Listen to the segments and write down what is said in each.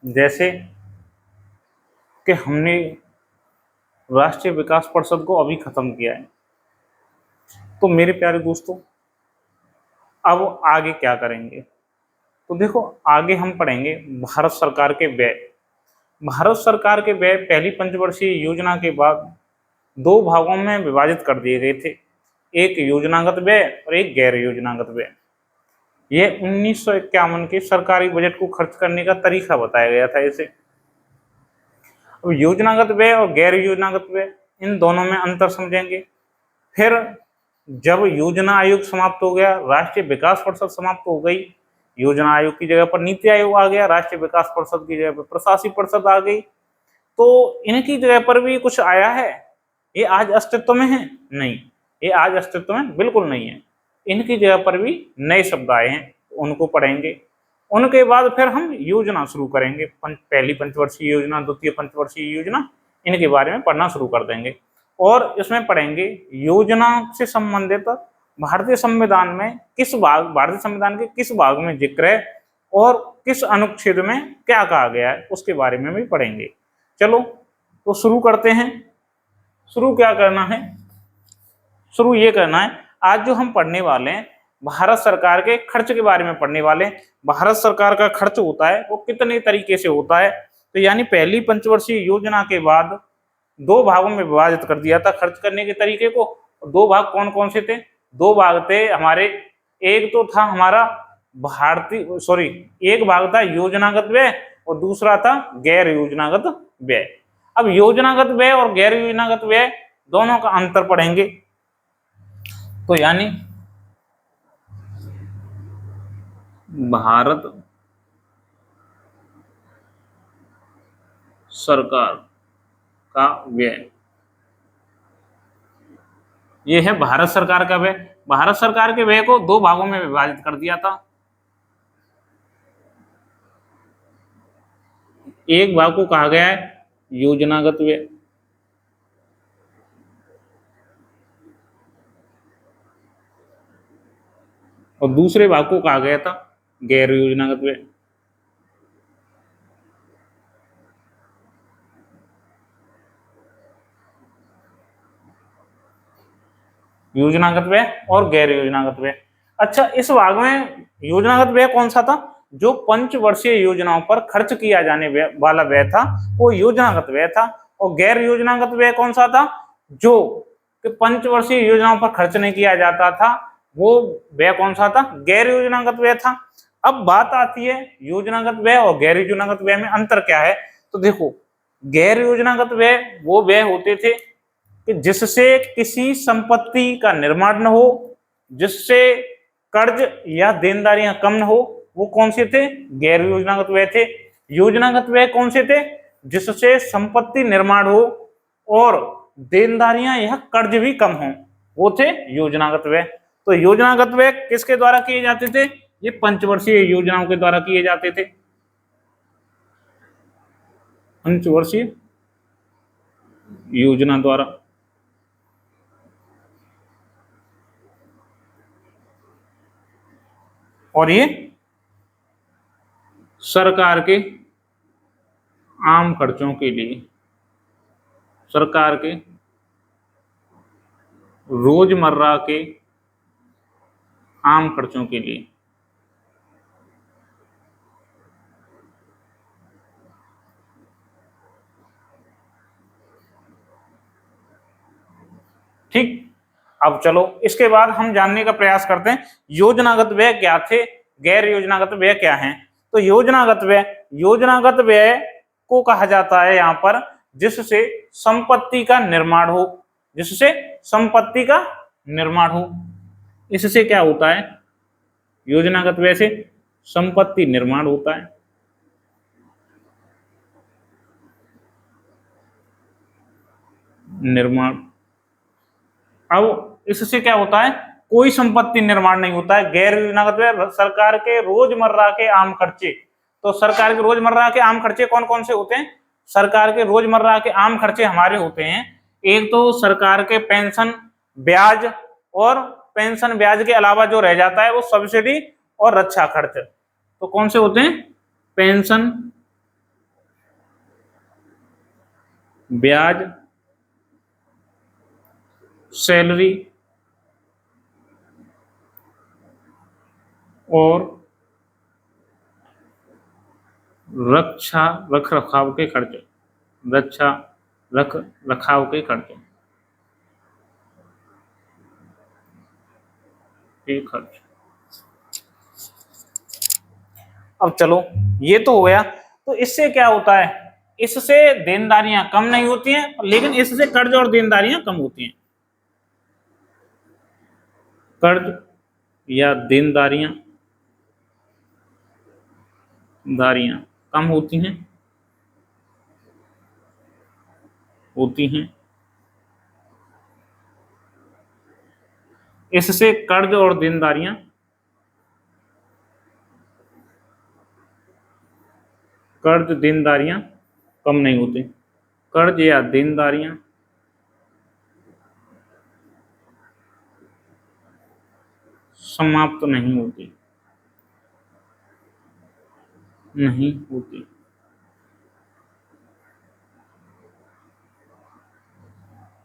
जैसे कि हमने राष्ट्रीय विकास परिषद को अभी खत्म किया है। तो मेरे प्यारे दोस्तों, अब आगे क्या करेंगे? तो देखो, आगे हम पढ़ेंगे भारत सरकार के व्यय। भारत सरकार के व्यय पहली पंचवर्षीय योजना के बाद दो भागों में विभाजित कर दिए गए थे, एक योजनागत व्यय और एक गैर योजनागत व्यय। यह 1951 के सरकारी बजट को खर्च करने का तरीका बताया गया था इसे। अब योजनागत व्यय और गैर योजनागत व्यय, इन दोनों में अंतर समझेंगे। फिर जब योजना आयोग समाप्त हो गया, राष्ट्रीय विकास परिषद समाप्त हो गई, योजना आयोग की जगह पर नीति आयोग आ गया, राष्ट्रीय विकास परिषद की जगह पर प्रशासनिक परिषद आ गई। तो इनकी जगह पर भी कुछ आया है? ये आज अस्तित्व में है? नहीं, ये आज अस्तित्व में बिल्कुल नहीं है। इनकी जगह पर भी नए शब्द आए हैं, उनको पढ़ेंगे। उनके बाद फिर हम योजना शुरू करेंगे, पहली पंचवर्षीय योजना, द्वितीय पंचवर्षीय योजना, इनके बारे में पढ़ना शुरू कर देंगे। और इसमें पढ़ेंगे योजना से संबंधित भारतीय संविधान में किस भाग, भारतीय संविधान के किस भाग में जिक्र है और किस अनुच्छेद में क्या कहा गया है, उसके बारे में भी पढ़ेंगे। चलो तो शुरू करते हैं। शुरू क्या करना है? शुरू ये करना है, आज जो हम पढ़ने वाले हैं भारत सरकार के खर्च के बारे में पढ़ने वाले हैं। भारत सरकार का खर्च होता है वो कितने तरीके से होता है? तो यानी पहली पंचवर्षीय योजना के बाद दो भागों में विभाजित कर दिया था खर्च करने के तरीके को। दो भाग कौन कौन से थे? दो भाग थे हमारे, एक तो था हमारा एक भाग था योजनागत व्यय और दूसरा था गैर योजनागत व्यय। अब योजनागत व्यय और गैर योजनागत व्यय दोनों का अंतर पढ़ेंगे। तो यानी भारत सरकार का व्यय, यह है भारत सरकार का व्यय। भारत सरकार के व्यय को दो भागों में विभाजित कर दिया था। एक भाग को कहा गया है योजनागत व्यय और दूसरे भाग को कहा गया था गैर योजनागत व्यय। योजनागत व्यय और गैर योजनागत व्यय। अच्छा, इस भाग में योजनागत व्यय कौन सा था? जो पंचवर्षीय योजनाओं पर खर्च किया जाने वाला व्यय था वो योजनागत व्यय था। और गैर योजनागत व्यय कौन सा था? जो पंचवर्षीय योजनाओं पर खर्च नहीं किया जाता था, वो व्यय कौन सा था? गैर योजनागत व्यय था। अब बात आती है योजनागत व्यय और गैर योजनागत व्यय में अंतर क्या है? तो देखो, गैर योजनागत व्यय वो व्यय होते थे कि जिससे किसी संपत्ति का निर्माण न हो, जिससे कर्ज या देनदारियां कम न हो, वो कौन से थे? गैर योजनागत व्यय थे। योजनागत व्यय कौन से थे? जिससे संपत्ति निर्माण हो और देनदारियां या कर्ज भी कम हो, वो थे योजनागत व्यय। तो योजनागत व्यय किसके द्वारा किए जाते थे? ये पंचवर्षीय योजनाओं के द्वारा किए जाते थे। पंचवर्षीय योजना द्वारा। और ये सरकार के आम खर्चों के लिए, सरकार के रोजमर्रा के आम खर्चों के लिए। ठीक, अब चलो इसके बाद हम जानने का प्रयास करते हैं योजनागत व्यय क्या थे, गैर योजनागत व्यय क्या हैं। तो योजनागत व्यय को कहा जाता है यहाँ पर जिससे संपत्ति का निर्माण हो, जिससे संपत्ति का निर्माण हो। इससे क्या होता है? योजनागत व्यय से संपत्ति निर्माण होता है। निर्माण। अब इससे क्या होता है? कोई संपत्ति निर्माण नहीं होता है। गैर योजनागत व्यय सरकार के रोजमर्रा के आम खर्चे। तो सरकार के रोजमर्रा के आम खर्चे कौन कौन से होते हैं? सरकार के रोजमर्रा के आम खर्चे हमारे होते हैं, एक तो सरकार के पेंशन ब्याज, और पेंशन ब्याज के अलावा जो रह जाता है वो सब्सिडी और रक्षा खर्च। तो कौन से होते हैं? पेंशन ब्याज, सैलरी और रक्षा रख रखाव के खर्चे, रक्षा रख रखाव के खर्चे के खर्च। अब चलो ये तो हो गया। तो इससे क्या होता है, इससे देनदारियां कम नहीं होती हैं, लेकिन इससे कर्ज और देनदारियां कम होती हैं। कर्ज या देनदारियां दारियां कम होती हैं। इससे कर्ज और देनदारियां कम नहीं होती। कर्ज या देनदारियां समाप्त नहीं होती।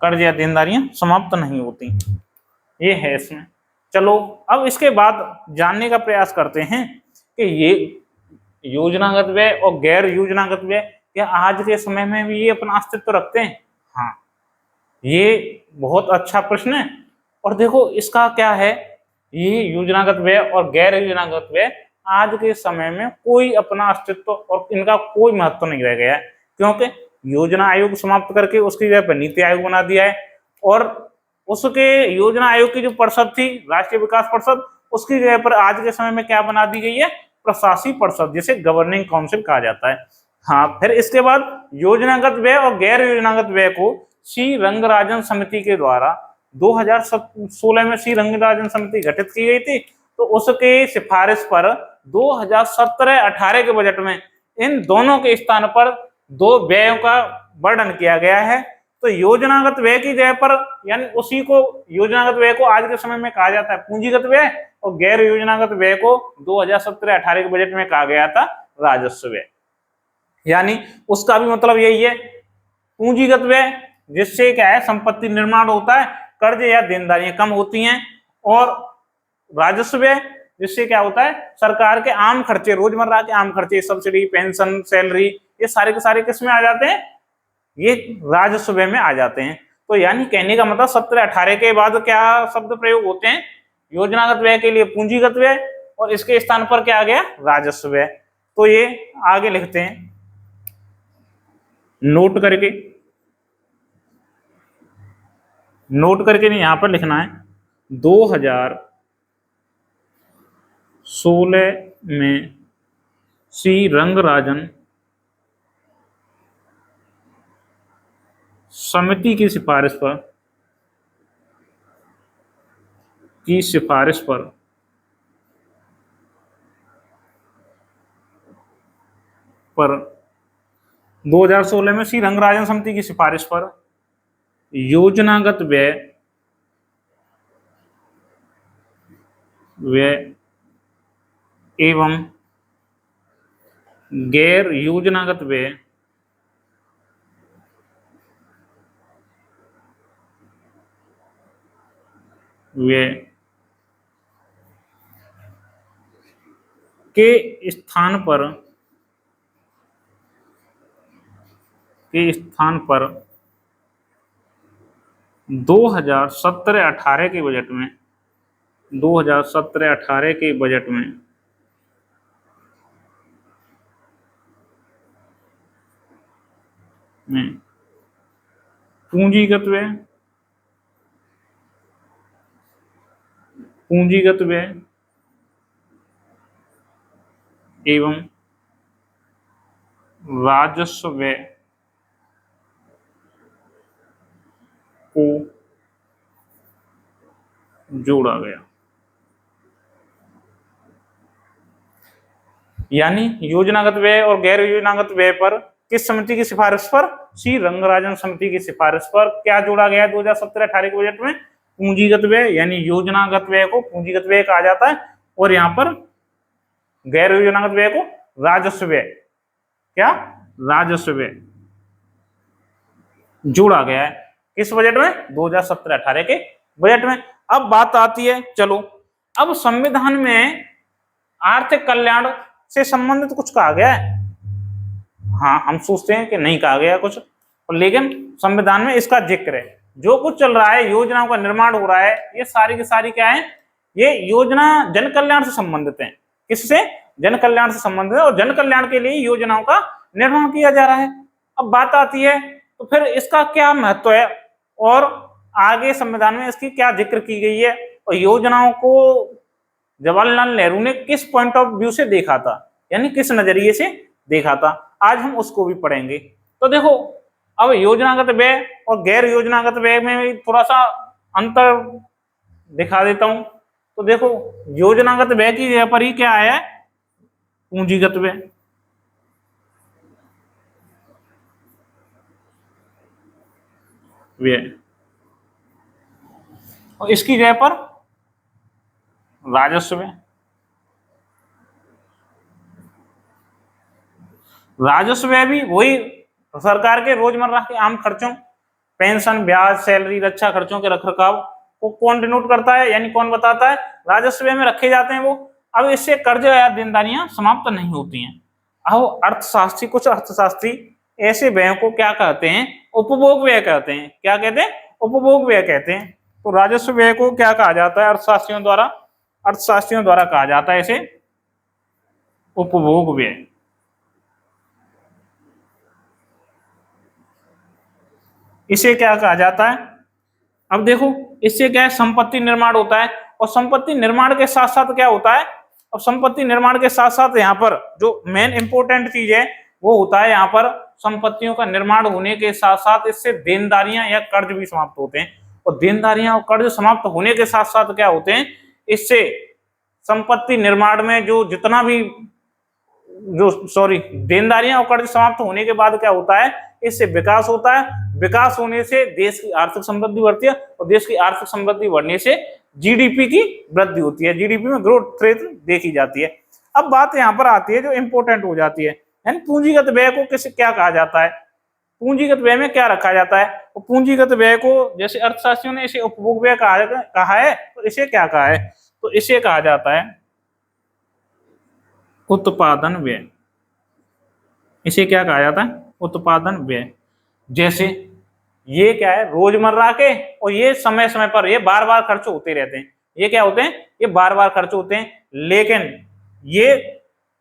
कर्ज या देनदारियां समाप्त नहीं होती, ये है इसमें। चलो अब इसके बाद जानने का प्रयास करते हैं कि ये योजनागत व्यय और गैर योजनागत व्यय क्या आज के समय में भी ये अपना अस्तित्व रखते हैं? हाँ, ये बहुत अच्छा प्रश्न है। और देखो इसका क्या है, ये योजनागत व्यय और गैर योजनागत व्यय आज के समय में कोई अपना अस्तित्व और इनका कोई महत्व नहीं रह गया है, क्योंकि योजना आयोग समाप्त करके उसकी जगह पर नीति आयोग बना दिया है। और उसके योजना आयोग की जो परिषद थी, राष्ट्रीय विकास परिषद, उसकी जगह पर आज के समय में क्या बना दी गई है, प्रशासी परिषद, जिसे गवर्निंग काउंसिल कहा जाता है। हाँ, फिर इसके बाद योजनागत व्यय और गैर योजनागत व्यय को श्री रंगराजन समिति के द्वारा 2016 में श्री रंगराजन समिति गठित की गई थी। तो उसके सिफारिश पर 2017-18 के बजट में इन दोनों के स्थान पर दो व्ययों का वर्णन किया गया है। तो योजनागत व्यय की जगह पर, यानी उसी को योजनागत व्यय को आज के समय में कहा जाता है पूंजीगत व्यय, और गैर योजनागत व्यय को 2017-18 के बजट में कहा गया था राजस्व व्यय। यानी उसका भी मतलब यही है, पूंजीगत व्यय जिससे क्या है, संपत्ति निर्माण होता है, कर्ज या देनदारियां कम होती हैं। और राजस्व व्यय जिससे क्या होता है, सरकार के आम खर्चे, रोजमर्रा के आम खर्चे, सब्सिडी, पेंशन, सैलरी, ये सारे के सारे किस में आ जाते हैं, ये राजस्व व्यय में आ जाते हैं। तो यानी कहने का मतलब 17-18 के बाद क्या शब्द प्रयोग होते हैं, योजनागत व्यय के लिए पूंजीगत व्यय और इसके स्थान पर क्या आ गया, राजस्व व्यय। तो ये आगे लिखते हैं, नोट करके नहीं, यहां पर लिखना है 2016 में श्री रंगराजन समिति की सिफारिश पर 2016 में श्री रंगराजन समिति की सिफारिश पर योजनागत व्यय एवं गैर योजनागत व्यय के स्थान पर 2017-18 के बजट में 2017-18 के बजट में पूंजीगत व्यय एवं राजस्व व्यय को जोड़ा गया। यानी योजनागत व्यय और गैर योजनागत व्यय पर किस समिति की सिफारिश पर, श्री रंगराजन समिति की सिफारिश पर क्या जोड़ा गया 2017-18 के बजट में, पूंजीगत व्यय, यानी योजनागत व्यय को पूंजीगत व्यय कहा जाता है, और यहाँ पर गैर योजनागत व्यय को राजस्व व्यय, क्या, राजस्व व्यय जोड़ा गया है किस बजट में, 2017-18 के बजट में। अब बात आती है, चलो अब संविधान में आर्थिक कल्याण से संबंधित कुछ कहा गया है? हाँ, हम सोचते हैं कि नहीं कहा गया कुछ, लेकिन संविधान में इसका जिक्र है। जो कुछ चल रहा है, योजनाओं का निर्माण हो रहा है, ये सारी की सारी क्या है, ये योजना जन कल्याण से संबंधित है। किससे? जन कल्याण से संबंधित है, और जन कल्याण के लिए योजनाओं का निर्माण किया जा रहा है। अब बात आती है तो फिर इसका क्या महत्व है, और आगे संविधान में इसकी क्या जिक्र की गई है, और योजनाओं को जवाहरलाल नेहरू ने किस पॉइंट ऑफ व्यू से देखा था, यानी किस नजरिए से देखा था, आज हम उसको भी पढ़ेंगे। तो देखो, अब योजनागत व्यय और गैर योजनागत व्यय में थोड़ा सा अंतर दिखा देता हूं। तो देखो, योजनागत व्यय की जगह पर ही क्या आया है, पूंजीगत व्यय। व्यय, और इसकी जगह पर राजस्व व्यय। राजस्व व्यय भी वही सरकार के रोजमर्रा के आम खर्चों, पेंशन, ब्याज, सैलरी, रक्षा खर्चों के रखरखाव को कौन डिनोट करता है, यानी कौन बताता है, राजस्व व्यय में रखे जाते हैं वो। अब इससे कर्ज या देनदारियां समाप्त नहीं होती हैं। अब अर्थशास्त्री, कुछ अर्थशास्त्री ऐसे व्ययों को क्या कहते हैं, उपभोग व्यय कहते हैं। क्या कहते हैं? उपभोग व्यय कहते हैं। तो राजस्व व्यय को क्या कहा जाता है अर्थशास्त्रियों द्वारा? अर्थशास्त्रियों द्वारा कहा जाता है इसे उपभोग व्यय। इसे क्या कहा जाता है? अब देखो, इससे क्या है, संपत्ति निर्माण होता है, और संपत्ति निर्माण के साथ साथ क्या होता है, अब संपत्ति निर्माण के साथ साथ यहाँ पर जो मेन इंपोर्टेंट चीज है वो होता है, यहाँ पर संपत्तियों का निर्माण होने के साथ साथ इससे देनदारियां या कर्ज भी समाप्त होते हैं। और देनदारियां और कर्ज समाप्त होने के साथ साथ क्या होते हैं, इससे संपत्ति निर्माण में जो जितना भी देनदारियां और कर्ज समाप्त होने के बाद क्या होता है, इससे विकास होता है। विकास होने से देश की आर्थिक समृद्धि बढ़ती है, और देश की आर्थिक समृद्धि बढ़ने से जीडीपी की वृद्धि होती है, जीडीपी में ग्रोथ रेट देखी जाती है। अब बात यहाँ पर आती है जो इंपोर्टेंट हो जाती है, यानी पूंजीगत व्यय को किस क्या कहा जाता है, पूंजीगत व्यय में क्या रखा जाता है। तो पूंजीगत व्यय को जैसे अर्थशास्त्रियों ने इसे उपभोग व्यय कहा है, तो इसे क्या कहा है, तो इसे कहा जाता है उत्पादन व्यय। इसे क्या कहा जाता है? उत्पादन व्यय। जैसे ये क्या है, रोजमर्रा के, और ये समय समय पर ये बार बार खर्च होते रहते हैं। ये क्या होते हैं? ये बार बार खर्च होते हैं, लेकिन ये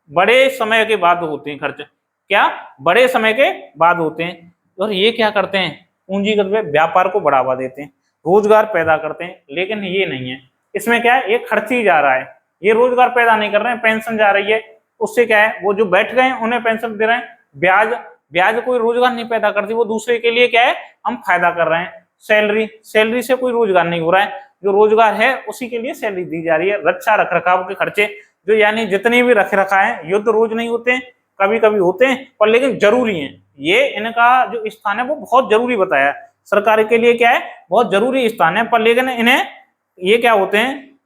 बड़े समय के बाद होते हैं खर्च। क्या? बड़े समय के बाद होते हैं। और ये क्या करते हैं? पूंजीगत व्यय व्यापार को बढ़ावा देते हैं, रोजगार पैदा करते हैं। लेकिन ये नहीं है, इसमें क्या है, ये खर्च ही जा रहा है, ये रोजगार पैदा नहीं कर रहे हैं। पेंशन जा रही है, उससे क्या है, वो जो बैठ गए उन्हें पेंशन दे रहे हैं। ब्याज, ब्याज कोई रोजगार नहीं पैदा करती, वो दूसरे के लिए क्या है, हम फायदा कर रहे हैं। सैलरी, सैलरी से कोई रोजगार नहीं हो रहा है, जो रोजगार है उसी के लिए सैलरी दी जा रही है। रक्षा रख रखाव के खर्चे, जो यानी जितने भी रख रखा है, युद्ध रोज नहीं होते हैं, कभी कभी होते हैं, पर लेकिन जरूरी है। ये इनका जो स्थान है वो बहुत जरूरी बताया सरकार के लिए, क्या है, बहुत जरूरी स्थान है, पर लेकिन इन्हें ये क्या होते हैं,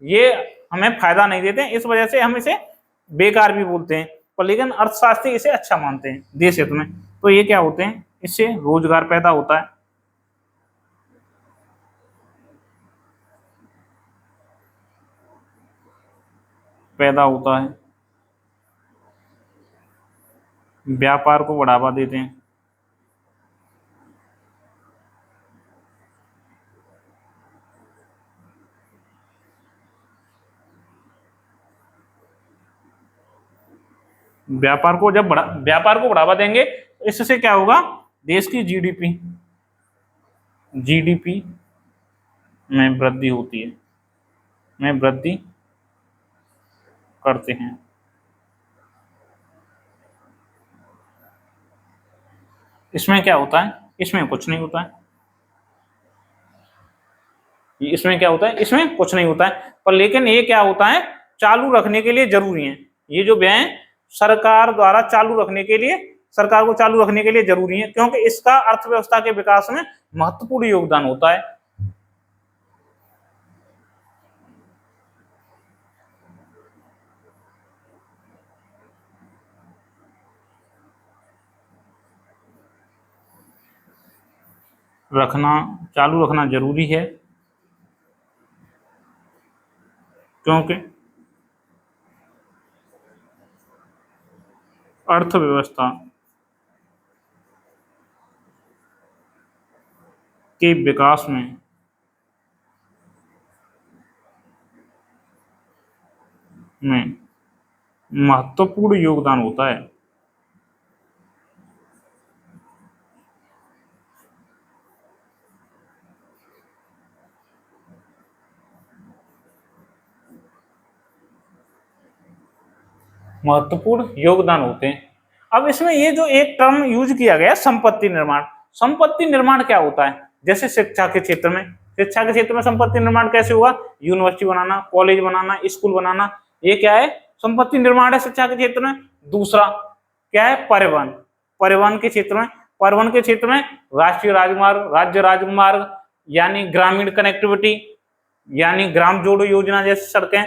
ये हमें फायदा नहीं देते, इस वजह से हम इसे बेकार भी बोलते हैं। पर लेकिन अर्थशास्त्री इसे अच्छा मानते हैं देश हित में। तो ये क्या होते हैं, इससे रोजगार पैदा होता है, पैदा होता है, व्यापार को बढ़ावा देते हैं। व्यापार को जब व्यापार को बढ़ावा देंगे तो इससे क्या होगा, देश की जीडीपी, जीडीपी में वृद्धि होती है, में वृद्धि करते हैं। इसमें क्या होता है, इसमें कुछ नहीं होता है, इसमें क्या होता है, इसमें कुछ नहीं होता है, पर लेकिन ये क्या होता है, चालू रखने के लिए जरूरी है। ये जो व्यय सरकार द्वारा चालू रखने के लिए, सरकार को चालू रखने के लिए जरूरी है, क्योंकि इसका अर्थव्यवस्था के विकास में महत्वपूर्ण योगदान होता है। रखना चालू रखना जरूरी है, क्योंकि अर्थव्यवस्था के विकास में महत्वपूर्ण योगदान होता है। महत्वपूर्ण योगदान होते हैं। अब इसमें ये जो एक टर्म यूज किया गया संपत्ति निर्माण, संपत्ति निर्माण क्या होता है? जैसे शिक्षा के क्षेत्र में, शिक्षा के क्षेत्र में संपत्ति निर्माण कैसे हुआ? यूनिवर्सिटी बनाना, कॉलेज बनाना, स्कूल बनाना, ये क्या है? संपत्ति निर्माण है शिक्षा के क्षेत्र में। दूसरा क्या है? परिवहन, परिवहन के क्षेत्र में, परिवहन के क्षेत्र में राष्ट्रीय राजमार्ग, राज्य राजमार्ग, यानी ग्रामीण कनेक्टिविटी, यानी ग्राम जोड़ो योजना जैसी सड़कें।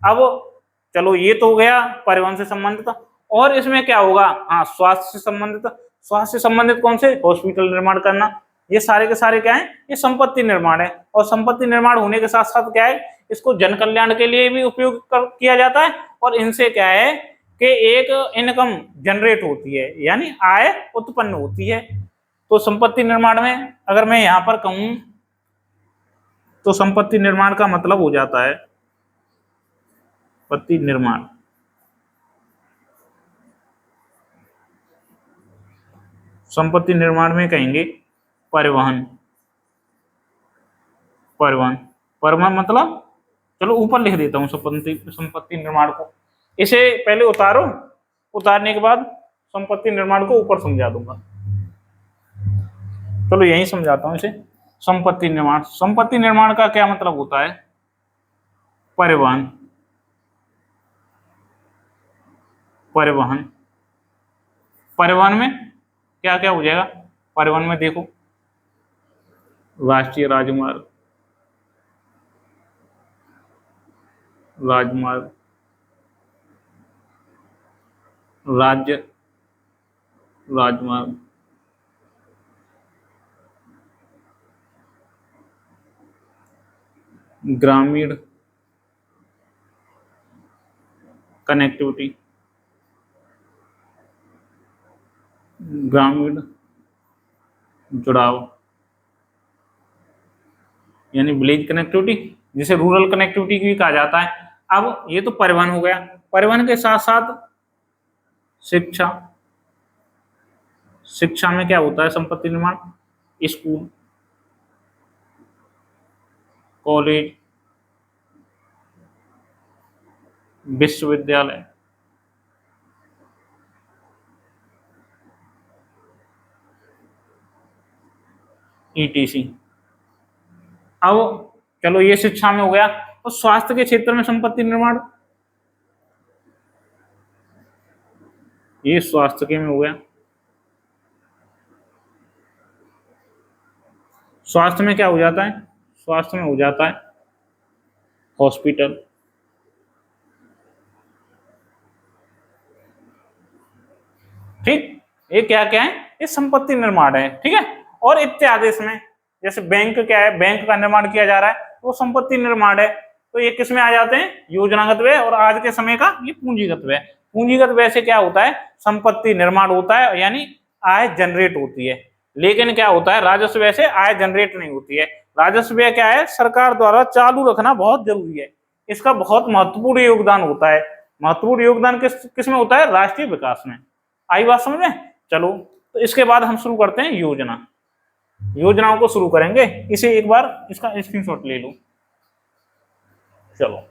अब चलो ये तो हो गया परिवहन से संबंधित, और इसमें क्या होगा? हाँ, स्वास्थ्य से संबंधित, स्वास्थ्य से संबंधित कौन से? हॉस्पिटल निर्माण करना। ये सारे के सारे क्या है? ये संपत्ति निर्माण है। और संपत्ति निर्माण होने के साथ साथ क्या है? इसको जन कल्याण के लिए भी उपयोग किया जाता है, और इनसे क्या है कि एक इनकम जनरेट होती है, यानी आय उत्पन्न होती है। तो संपत्ति निर्माण में अगर मैं यहाँ पर कहूँ तो संपत्ति निर्माण का मतलब हो जाता है संपत्ति निर्माण, संपत्ति निर्माण में कहेंगे परिवहन, परिवहन, परिवहन मतलब चलो ऊपर लिख देता हूँ संपत्ति निर्माण को, इसे पहले उतारो, उतारने के बाद संपत्ति निर्माण को ऊपर समझा दूंगा। चलो यही समझाता हूँ इसे। संपत्ति निर्माण, संपत्ति निर्माण का क्या मतलब होता है? परिवहन, परिवहन, परिवहन में क्या क्या हो जाएगा? परिवहन में देखो राष्ट्रीय राजमार्ग, राजमार्ग, राज्य राजमार्ग, ग्रामीण कनेक्टिविटी, ग्रामीण जुड़ाव, यानी विलेज कनेक्टिविटी, जिसे रूरल कनेक्टिविटी भी कहा जाता है। अब ये तो परिवहन हो गया, परिवहन के साथ साथ शिक्षा, शिक्षा में क्या होता है संपत्ति निर्माण? स्कूल, कॉलेज, विश्वविद्यालय, ईटीसी। अब चलो ये शिक्षा में हो गया, तो स्वास्थ्य के क्षेत्र में संपत्ति निर्माण, ये स्वास्थ्य के में हो गया। स्वास्थ्य में क्या हो जाता है? स्वास्थ्य में हो जाता है हॉस्पिटल, ठीक। ये क्या क्या है? ये संपत्ति निर्माण है, ठीक है। और इत्यादि इसमें जैसे बैंक क्या है? बैंक का निर्माण किया जा रहा है, वो संपत्ति निर्माण है। तो ये किसमें आ जाते हैं? योजनागत व्यय, और आज के समय का ये पूंजीगत व्यय। पूंजीगत व्यय से क्या होता है? संपत्ति निर्माण होता है, यानी आय जनरेट होती है। लेकिन क्या होता है? राजस्व व्यय से आय जनरेट नहीं होती है। राजस्व व्यय क्या है? सरकार द्वारा चालू रखना बहुत जरूरी है, इसका बहुत महत्वपूर्ण योगदान होता है। महत्वपूर्ण योगदान किसमें होता है? राष्ट्रीय विकास में। आई बात समझ में? चलो तो इसके बाद हम शुरू करते हैं योजना, योजनाओं को शुरू करेंगे। इसे एक बार इसका स्क्रीनशॉट ले लो। चलो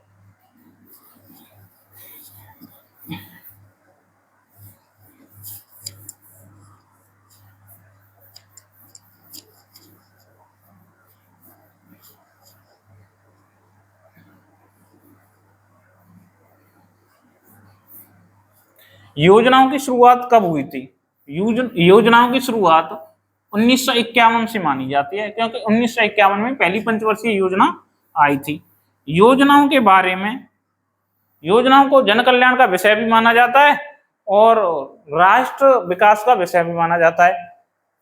योजनाओं की शुरुआत कब हुई थी? योजनाओं की शुरुआत 1951 से मानी जाती है, क्योंकि 1951 में पहली पंचवर्षीय योजना आई थी। योजनाओं के बारे में, योजनाओं को जन कल्याण का विषय भी माना जाता है और राष्ट्र विकास का विषय भी माना जाता है।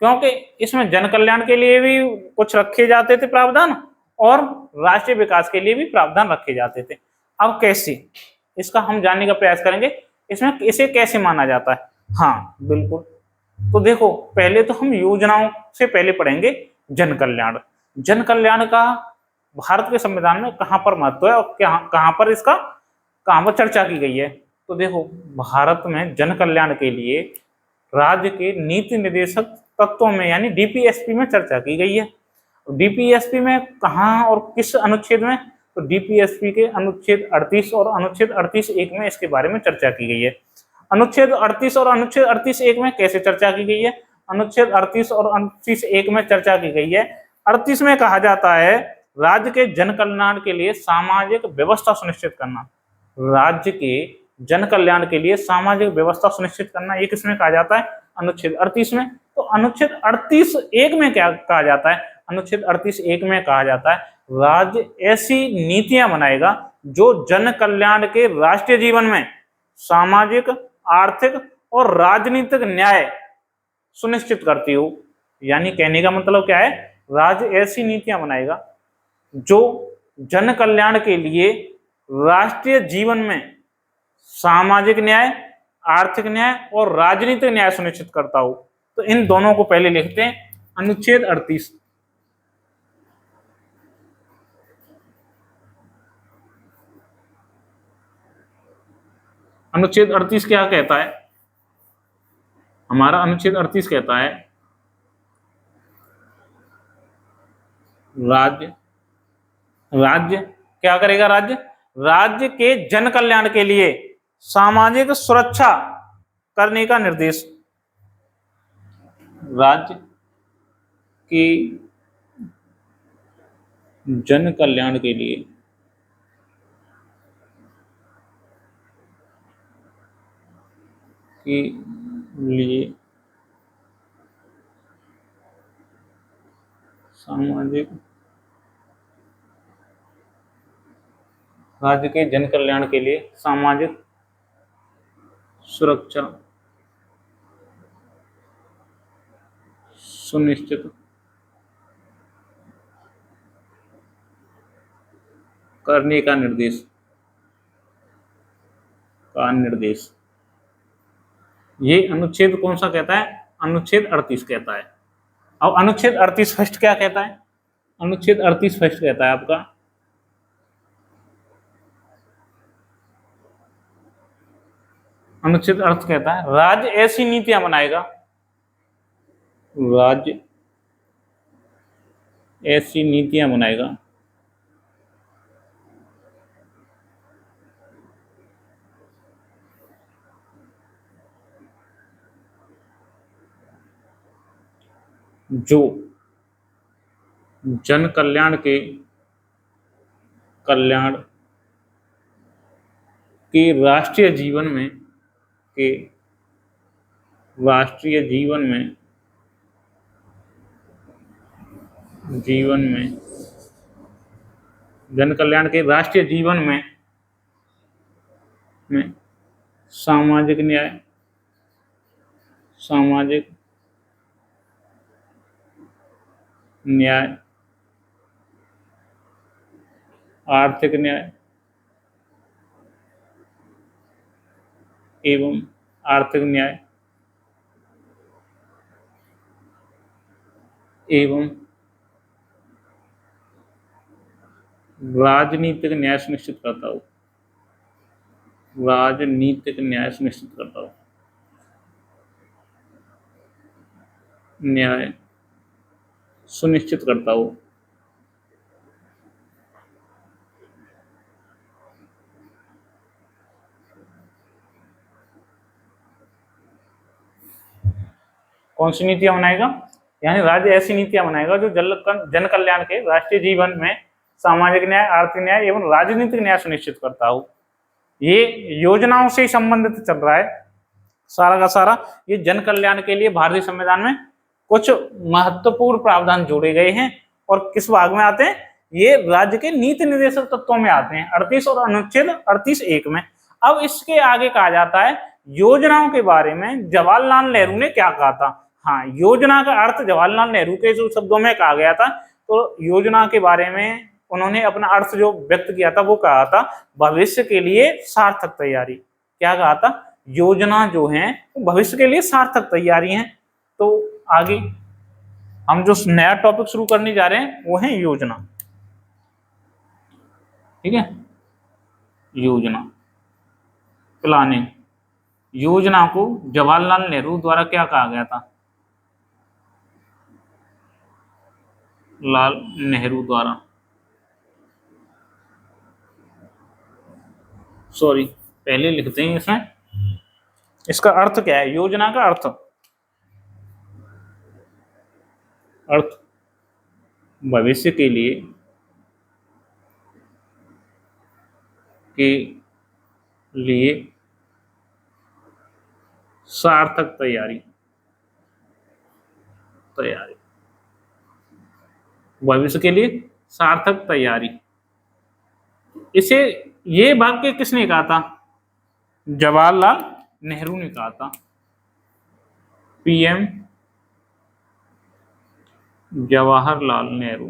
क्योंकि इसमें जन कल्याण के लिए भी कुछ रखे जाते थे प्रावधान और राष्ट्रीय विकास के लिए भी प्रावधान रखे जाते थे। अब कैसे, इसका हम जानने का प्रयास करेंगे, इसमें इसे कैसे माना जाता है। हाँ बिल्कुल, तो देखो पहले तो हम योजनाओं से पहले पढ़ेंगे जन कल्याण। जन कल्याण का भारत के संविधान में कहाँ पर महत्व है और कहाँ पर इसका कहाँ पर चर्चा की गई है। तो देखो भारत में जन कल्याण के लिए राज्य के नीति निर्देशक तत्वों में यानी डीपीएसपी में चर्चा की गई है। डीपीएसपी में कहाँ और किस अनुच्छेद में, तो डीपीएसपी के अनुच्छेद 38 और अनुच्छेद 38(1) में इसके बारे में चर्चा की गई है। अनुच्छेद 38 और अनुच्छेद 38(1) में कैसे चर्चा की गई है, अनुच्छेद 38 और 38(1) में चर्चा की गई है। 38 में कहा जाता है राज्य के जन कल्याण के लिए सामाजिक व्यवस्था सुनिश्चित करना। राज्य के जन कल्याण के लिए सामाजिक व्यवस्था सुनिश्चित करना, ये किसमें कहा जाता है, अनुच्छेद 38 में। तो अनुच्छेद 38(1) में क्या कहा जाता है, अनुच्छेद 38(1) में कहा जाता है राज्य ऐसी नीतियां बनाएगा जो जन कल्याण के राष्ट्रीय जीवन में सामाजिक, आर्थिक और राजनीतिक न्याय सुनिश्चित करती हो। यानी कहने का मतलब क्या है, राज्य ऐसी नीतियां बनाएगा जो जन कल्याण के लिए राष्ट्रीय जीवन में सामाजिक न्याय, आर्थिक न्याय और राजनीतिक न्याय सुनिश्चित करता हो। तो इन दोनों को पहले लिखते हैं, अनुच्छेद 38। अनुच्छेद 38 क्या कहता है, हमारा अनुच्छेद 38 कहता है राज्य क्या करेगा, राज्य के जन कल्याण के लिए सामाजिक सुरक्षा करने का निर्देश। राज्य के जन कल्याण के लिए सामाजिक, राज्य के जन कल्याण के लिए सामाजिक सुरक्षा सुनिश्चित करने का निर्देश ये अनुच्छेद कौन सा कहता है, अनुच्छेद 38 कहता है। अब अनुच्छेद 38 फर्स्ट क्या कहता है, अनुच्छेद 38 फर्स्ट कहता है आपका अनुच्छेद अर्थ कहता है राज्य ऐसी नीतियां बनाएगा, राज्य ऐसी नीतियां बनाएगा जो जन कल्याण के राष्ट्रीय जीवन में जन कल्याण के राष्ट्रीय जीवन में सामाजिक न्याय, आर्थिक न्याय एवं आर्थिक न्याय एवं राजनीतिक न्याय सुनिश्चित करता हो, न्याय सुनिश्चित करता हो। कौन सी नीतियां बनाएगा, यानी राज्य ऐसी नीतियां बनाएगा जो जन कल्याण के राष्ट्रीय जीवन में सामाजिक न्याय, आर्थिक न्याय एवं राजनीतिक न्याय सुनिश्चित करता हो। ये योजनाओं से संबंधित चल रहा है सारा का सारा। ये जन कल्याण के लिए भारतीय संविधान में कुछ महत्वपूर्ण प्रावधान जोड़े गए हैं और किस भाग में आते हैं, ये राज्य के नीति निर्देशक तत्वों में आते हैं, 38 और अनुच्छेद 38(1) में। अब इसके आगे कहा जाता है योजनाओं के बारे में जवाहरलाल नेहरू ने क्या कहा था। हाँ, योजना का अर्थ जवाहरलाल नेहरू के जो शब्दों में कहा गया था, तो योजना के बारे में उन्होंने अपना अर्थ जो व्यक्त किया था वो कहा था भविष्य के लिए सार्थक तैयारी। क्या कहा था? योजना जो है वो भविष्य के लिए सार्थक तैयारी है। तो आगे हम जो नया टॉपिक शुरू करने जा रहे हैं वो है योजना। ठीक है, योजना, प्लानिंग। योजना को जवाहरलाल नेहरू द्वारा क्या कहा गया था? लाल नेहरू द्वारा, सॉरी पहले लिखते हैं इसमें, इसका अर्थ क्या है? योजना का अर्थ, अर्थ भविष्य के लिए सार्थक तैयारी, भविष्य के लिए सार्थक तैयारी। इसे, ये वाक्य किसने कहा था? जवाहरलाल नेहरू ने कहा था। पीएम जवाहरलाल नेहरू,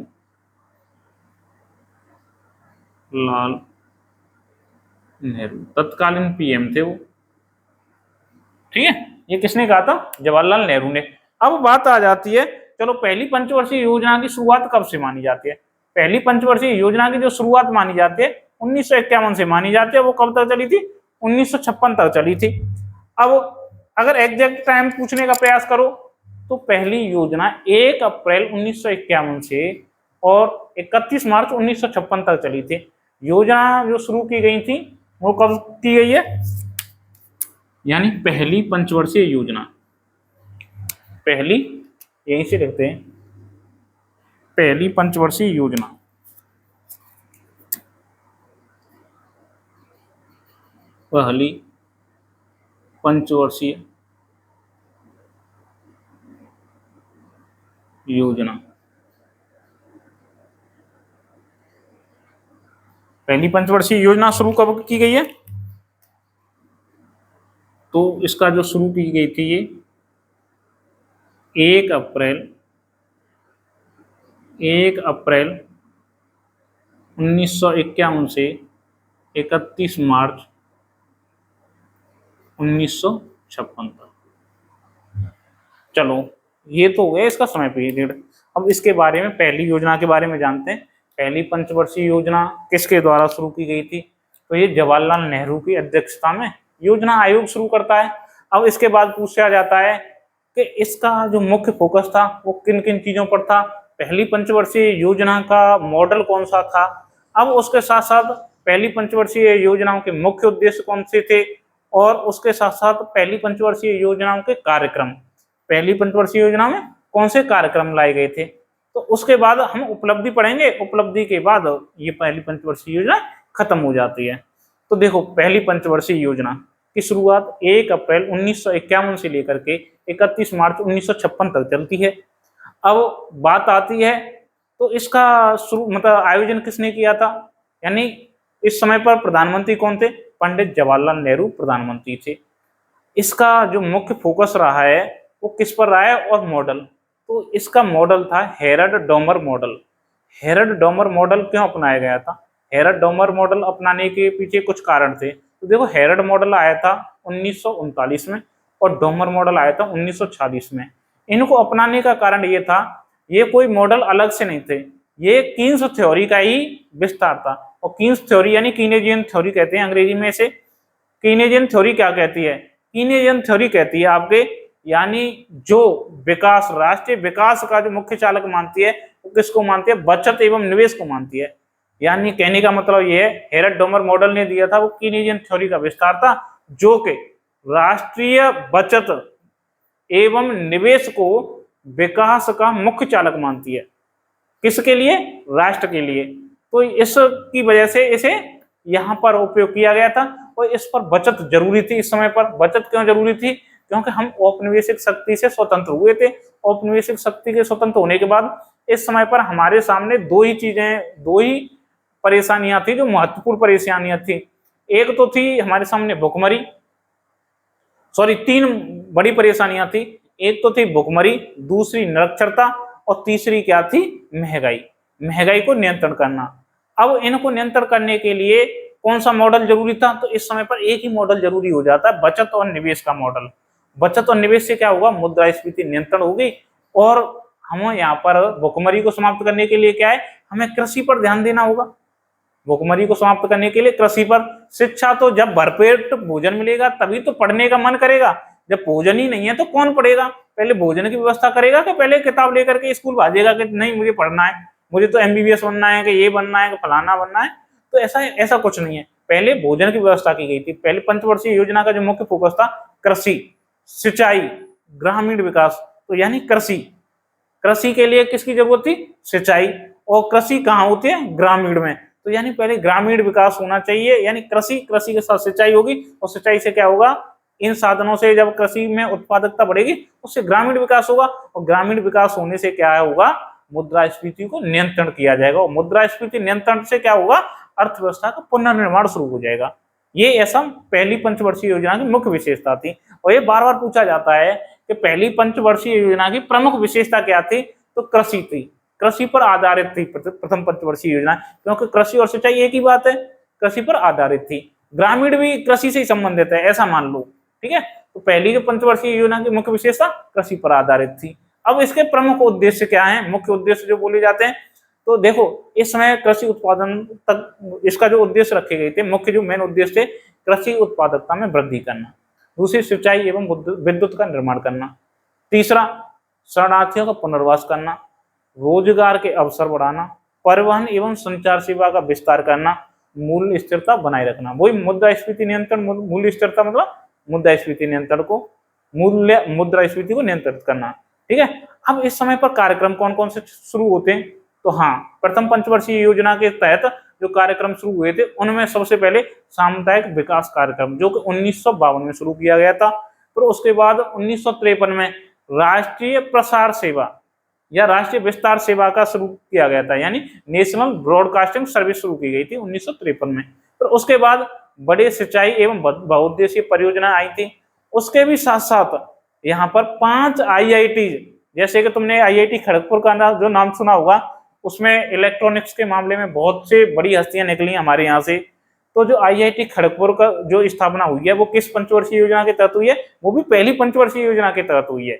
लाल नेहरू तत्कालीन पीएम थे वो। ठीक है, ये किसने कहा था? जवाहरलाल नेहरू ने। अब बात आ जाती है, चलो पहली पंचवर्षीय योजना की शुरुआत कब से मानी जाती है? पहली पंचवर्षीय योजना की जो शुरुआत मानी जाती है 1951 से मानी जाती है। वो कब तक चली थी? 1956 तक चली थी। अब अगर एग्जैक्ट टाइम पूछने का प्रयास करो तो पहली योजना 1 अप्रैल 1951 से और 31 मार्च 1956 तक चली थी। योजना जो शुरू की गई थी वो कब की गई है? यानी पहली पंचवर्षीय योजना, पहली, यहीं से लिखते हैं, पहली पंचवर्षीय योजना, पहली पंचवर्षीय योजना, पहली पंचवर्षीय योजना शुरू कब की गई है? तो इसका जो शुरू की गई थी ये 1 अप्रैल 1951 से 31 मार्च 1956 तक। चलो ये तो हो गया इसका समय पीरियड। अब इसके बारे में, पहली योजना के बारे में जानते हैं। पहली पंचवर्षीय योजना किसके द्वारा शुरू की गई थी? तो ये जवाहरलाल नेहरू की अध्यक्षता में योजना आयोग शुरू करता है। अब इसके बाद पूछा जाता है कि इसका जो मुख्य फोकस था वो किन किन चीजों पर था? पहली पंचवर्षीय योजना का मॉडल कौन सा था? अब उसके साथ साथ पहली पंचवर्षीय योजनाओं के मुख्य उद्देश्य कौन से थे? और उसके साथ साथ पहली पंचवर्षीय योजनाओं के कार्यक्रम, पहली पंचवर्षीय योजना में कौन से कार्यक्रम लाए गए थे? तो उसके बाद हम उपलब्धि पढ़ेंगे। उपलब्धि के बाद ये पहली पंचवर्षीय योजना खत्म हो जाती है। तो देखो, पहली पंचवर्षीय योजना की शुरुआत 1 अप्रैल 1951 से लेकर के 31 मार्च 1956 तक चलती है। अब बात आती है तो इसका शुरू, मतलब आयोजन किसने किया था? यानी इस समय पर प्रधानमंत्री कौन थे? पंडित जवाहरलाल नेहरू प्रधानमंत्री थे। इसका जो मुख्य फोकस रहा है वो किस पर रहा है और मॉडल? तो इसका मॉडल था Harrod Domar model. Harrod Domar model क्यों अपनाया गया था? हेरल्ड डोमर मॉडल अपनाने के पीछे कुछ कारण थे। तो देखो, हेरल्ड मॉडल आया था 1939 में और डोमर मॉडल आया था 1946 में। इनको अपनाने का कारण ये था, ये कोई मॉडल अलग से नहीं थे, ये कीन्स थ्योरी का ही विस्तार था। और कीन्स थ्योरी यानी कीनेजियन थ्योरी कहते हैं अंग्रेजी में इसे। कीनेजियन थ्योरी क्या कहती है? कीनेजियन थ्योरी कहती है आपके, यानी जो विकास, राष्ट्रीय विकास का जो मुख्य चालक मानती है वो किसको मानती है? बचत एवं निवेश को मानती है। यानी कहने का मतलब ये है, हेरल्ड डोमर मॉडल ने दिया था वो कीनेजियन थ्योरी का विस्तार था, जो कि राष्ट्रीय बचत एवं निवेश को विकास का मुख्य चालक मानती है। किसके लिए? राष्ट्र के लिए। तो इसकी वजह से इसे यहाँ पर उपयोग किया गया था। और इस पर बचत जरूरी थी। इस समय पर बचत क्यों जरूरी थी? क्योंकि हम औपनिवेशिक शक्ति से स्वतंत्र हुए थे। औपनिवेशिक शक्ति के स्वतंत्र होने के बाद इस समय पर हमारे सामने दो ही परेशानियां थी जो महत्वपूर्ण परेशानियां थी। एक तो थी हमारे सामने भुखमरी, सॉरी 3 बड़ी परेशानियां थी। एक तो थी भुखमरी, दूसरी निरक्षरता और तीसरी क्या थी, महंगाई। महंगाई को नियंत्रण करना। अब इनको नियंत्रण करने के लिए कौन सा मॉडल जरूरी था, तो इस समय पर एक ही मॉडल जरूरी हो जाता है, बचत और निवेश का मॉडल। बचत और निवेश से क्या होगा, मुद्रास्फीति नियंत्रण होगी। और हम यहाँ पर भुखमरी को समाप्त करने के लिए क्या है, हमें कृषि पर ध्यान देना होगा। भुखमरी को समाप्त करने के लिए कृषि पर। शिक्षा, तो जब भरपेट भोजन मिलेगा तभी तो पढ़ने का मन करेगा। जब भोजन ही नहीं है तो कौन पढ़ेगा। पहले भोजन की व्यवस्था करेगा कि पहले किताब लेकर के स्कूल भागेगा कि नहीं मुझे पढ़ना है, मुझे तो एमबीबीएस बनना है, कि ये बनना है, कि फलाना बनना है। तो ऐसा कुछ नहीं है। पहले भोजन की व्यवस्था की गई थी। पहले पंचवर्षीय योजना का जो मुख्य फोकस था, कृषि, सिंचाई, ग्रामीण विकास। तो यानी कृषि, कृषि के लिए किसकी जरूरत थी, सिंचाई। और कृषि कहाँ होती है, ग्रामीण में। तो यानी पहले ग्रामीण विकास होना चाहिए, यानी कृषि, कृषि के साथ सिंचाई होगी, और सिंचाई से क्या होगा, इन साधनों से जब कृषि में उत्पादकता बढ़ेगी उससे ग्रामीण विकास होगा, और ग्रामीण विकास होने से क्या होगा, मुद्रास्फीति को नियंत्रण किया जाएगा। और मुद्रास्फीति नियंत्रण से क्या होगा, अर्थव्यवस्था का पुनर्निर्माण शुरू हो जाएगा। ये ऐसा पहली पंचवर्षीय योजना की मुख्य विशेषता थी। और ये बार बार पूछा जाता है कि पहली पंचवर्षीय योजना की प्रमुख विशेषता क्या थी, तो कृषि थी। कृषि पर आधारित थी प्रथम पंचवर्षीय योजना, क्योंकि कृषि और सिंचाई एक ही बात है, कृषि पर आधारित थी। ग्रामीण भी कृषि से ही संबंधित है, ऐसा मान लो, ठीक है। तो पहली जो पंचवर्षीय योजना की मुख्य विशेषता कृषि पर आधारित थी। अब इसके प्रमुख उद्देश्य क्या है, मुख्य उद्देश्य जो बोले जाते हैं, तो देखो इस समय कृषि उत्पादन तक इसका जो उद्देश्य रखे गए थे, मुख्य जो मेन उद्देश्य थे, कृषि उत्पादकता में वृद्धि करना, दूसरी सिंचाई एवं विद्युत का निर्माण करना, तीसरा शरणार्थियों का पुनर्वास करना, रोजगार के अवसर बढ़ाना, परिवहन एवं संचार सेवा का विस्तार करना, मूल्य स्थिरता बनाए रखना। वही मुद्रास्फीति नियंत्रण, मूल्य स्थिरता मतलब मुद्रास्फीति नियंत्रण को, मुद्रास्फीति को नियंत्रित करना, ठीक है। अब इस समय पर कार्यक्रम कौन कौन से शुरू होते हैं, तो हाँ, प्रथम पंचवर्षीय योजना के तहत जो कार्यक्रम शुरू हुए थे उनमें सबसे पहले सामुदायिक विकास कार्यक्रम, जो कि 1952 में शुरू किया गया था। फिर उसके बाद 1953 में राष्ट्रीय प्रसार सेवा या राष्ट्रीय विस्तार सेवा का शुरू किया गया था, यानी नेशनल ब्रॉडकास्टिंग सर्विस शुरू की गई थी 1953 में। फिर उसके बाद बड़े सिंचाई एवं बहुउद्देशीय परियोजना आई थी। उसके भी साथ साथ यहाँ पर 5 आईआईटी, जैसे कि तुमने आईआईटी खड़गपुर का जो नाम सुना होगा, उसमें इलेक्ट्रॉनिक्स के मामले में बहुत से बड़ी हस्तियां निकली हमारे यहाँ से। तो जो आईआईटी खड़गपुर का जो स्थापना हुई है वो किस पंचवर्षीय योजना के तहत हुई है, वो भी पहली पंचवर्षीय योजना के तहत हुई है।